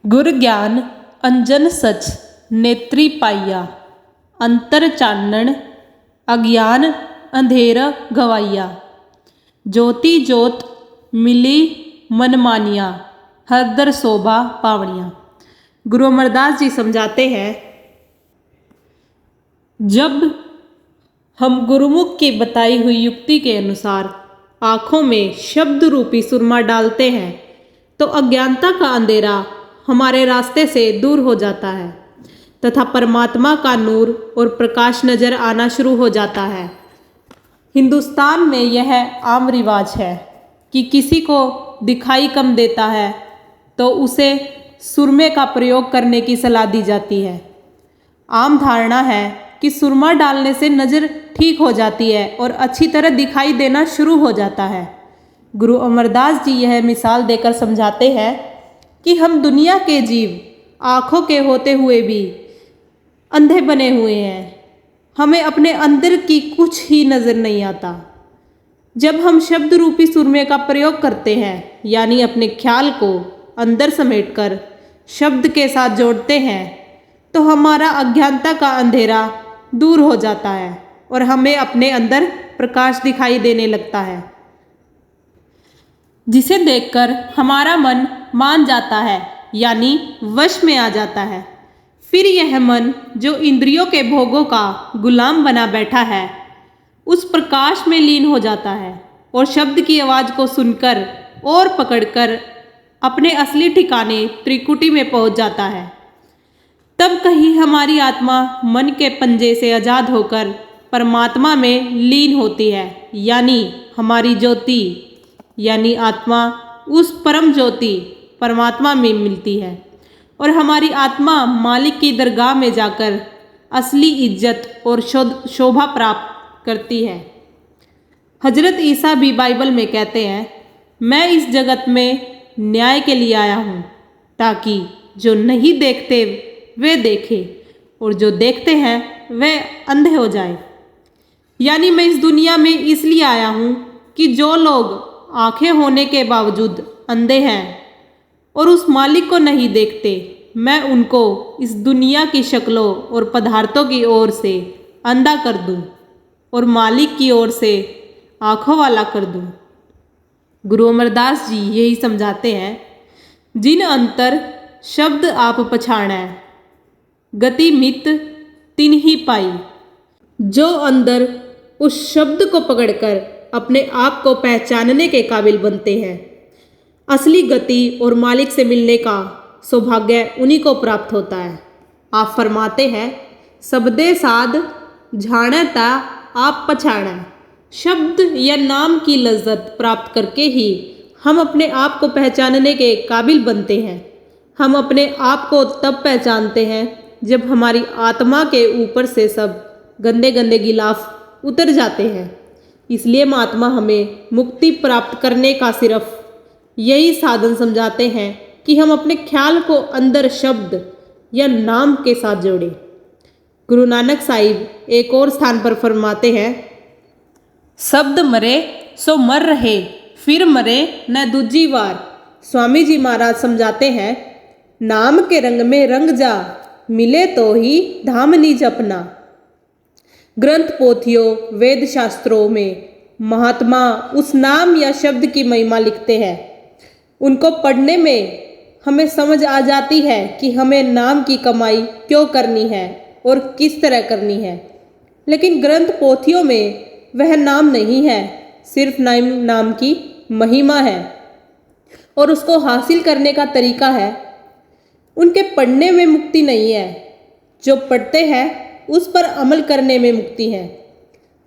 गुर ज्ञान अंजन सच नेत्री पाइया, अंतर चानण अज्ञान अंधेर गवाइया। ज्योति ज्योत मिली मन मानिया, हरदर शोभा पावनिया। गुरु अमरदास जी समझाते हैं, जब हम गुरुमुख की बताई हुई युक्ति के अनुसार आँखों में शब्द रूपी सुरमा डालते हैं तो अज्ञानता का अंधेरा हमारे रास्ते से दूर हो जाता है तथा परमात्मा का नूर और प्रकाश नजर आना शुरू हो जाता है। हिंदुस्तान में यह आम रिवाज है कि किसी को दिखाई कम देता है तो उसे सुरमे का प्रयोग करने की सलाह दी जाती है। आम धारणा है कि सुरमा डालने से नज़र ठीक हो जाती है और अच्छी तरह दिखाई देना शुरू हो जाता है। गुरु अमरदास जी यह मिसाल देकर समझाते हैं कि हम दुनिया के जीव आँखों के होते हुए भी अंधे बने हुए हैं। हमें अपने अंदर की कुछ ही नज़र नहीं आता। जब हम शब्द रूपी सुरमे का प्रयोग करते हैं, यानी अपने ख्याल को अंदर समेटकर शब्द के साथ जोड़ते हैं, तो हमारा अज्ञानता का अंधेरा दूर हो जाता है और हमें अपने अंदर प्रकाश दिखाई देने लगता है, जिसे देखकर हमारा मन मान जाता है, यानी वश में आ जाता है। फिर यह मन जो इंद्रियों के भोगों का गुलाम बना बैठा है, उस प्रकाश में लीन हो जाता है और शब्द की आवाज़ को सुनकर और पकड़कर अपने असली ठिकाने त्रिकुटी में पहुंच जाता है। तब कहीं हमारी आत्मा मन के पंजे से आज़ाद होकर परमात्मा में लीन होती है, यानी हमारी ज्योति यानी आत्मा उस परम ज्योति परमात्मा में मिलती है और हमारी आत्मा मालिक की दरगाह में जाकर असली इज्जत और शोभा प्राप्त करती है। हजरत ईसा भी बाइबल में कहते हैं, मैं इस जगत में न्याय के लिए आया हूँ ताकि जो नहीं देखते वे देखें और जो देखते हैं वे अंधे हो जाए। यानी मैं इस दुनिया में इसलिए आया हूँ कि जो लोग आंखें होने के बावजूद अंधे हैं और उस मालिक को नहीं देखते, मैं उनको इस दुनिया की शक्लों और पदार्थों की ओर से अंधा कर दूं और मालिक की ओर से आँखों वाला कर दूं। गुरु अमरदास जी यही समझाते हैं, जिन अंतर शब्द आप पछाणै, गति मित तिन ही पाई। जो अंदर उस शब्द को पकड़कर अपने आप को पहचानने के काबिल बनते हैं, असली गति और मालिक से मिलने का सौभाग्य उन्हीं को प्राप्त होता है। आप फरमाते हैं, सबदे साध झाणै ता आप पछाणै। शब्द या नाम की लज्जत प्राप्त करके ही हम अपने आप को पहचानने के काबिल बनते हैं। हम अपने आप को तब पहचानते हैं जब हमारी आत्मा के ऊपर से सब गंदे गंदे गिलाफ उतर जाते हैं। इसलिए महात्मा हमें मुक्ति प्राप्त करने का सिर्फ यही साधन समझाते हैं कि हम अपने ख्याल को अंदर शब्द या नाम के साथ जोड़ें। गुरु नानक साहिब एक और स्थान पर फरमाते हैं, शब्द मरे सो मर रहे, फिर मरे न दूजी बार। स्वामी जी महाराज समझाते हैं, नाम के रंग में रंग जा, मिले तो ही धाम निज अपना। ग्रंथ पोथियों वेद शास्त्रों में महात्मा उस नाम या शब्द की महिमा लिखते हैं। उनको पढ़ने में हमें समझ आ जाती है कि हमें नाम की कमाई क्यों करनी है और किस तरह करनी है। लेकिन ग्रंथ पोथियों में वह नाम नहीं है, सिर्फ नाम की महिमा है और उसको हासिल करने का तरीका है। उनके पढ़ने में मुक्ति नहीं है, जो पढ़ते हैं उस पर अमल करने में मुक्ति है।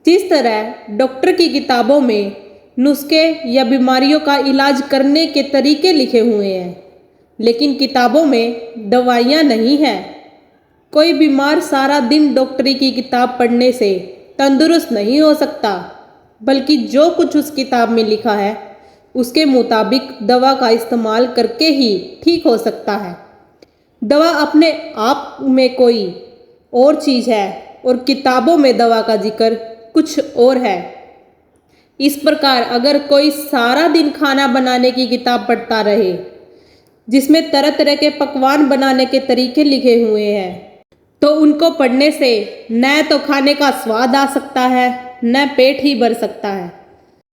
जिस तरह डॉक्टर की किताबों में नुस्खे या बीमारियों का इलाज करने के तरीके लिखे हुए हैं, लेकिन किताबों में दवाइयाँ नहीं हैं। कोई बीमार सारा दिन डॉक्टरी की किताब पढ़ने से तंदुरुस्त नहीं हो सकता, बल्कि जो कुछ उस किताब में लिखा है उसके मुताबिक दवा का इस्तेमाल करके ही ठीक हो सकता है। दवा अपने आप में कोई और चीज़ है और किताबों में दवा का जिक्र कुछ और है। इस प्रकार अगर कोई सारा दिन खाना बनाने की किताब पढ़ता रहे जिसमें तरह तरह के पकवान बनाने के तरीके लिखे हुए हैं। तो उनको पढ़ने से न तो खाने का स्वाद आ सकता है, न पेट ही भर सकता है।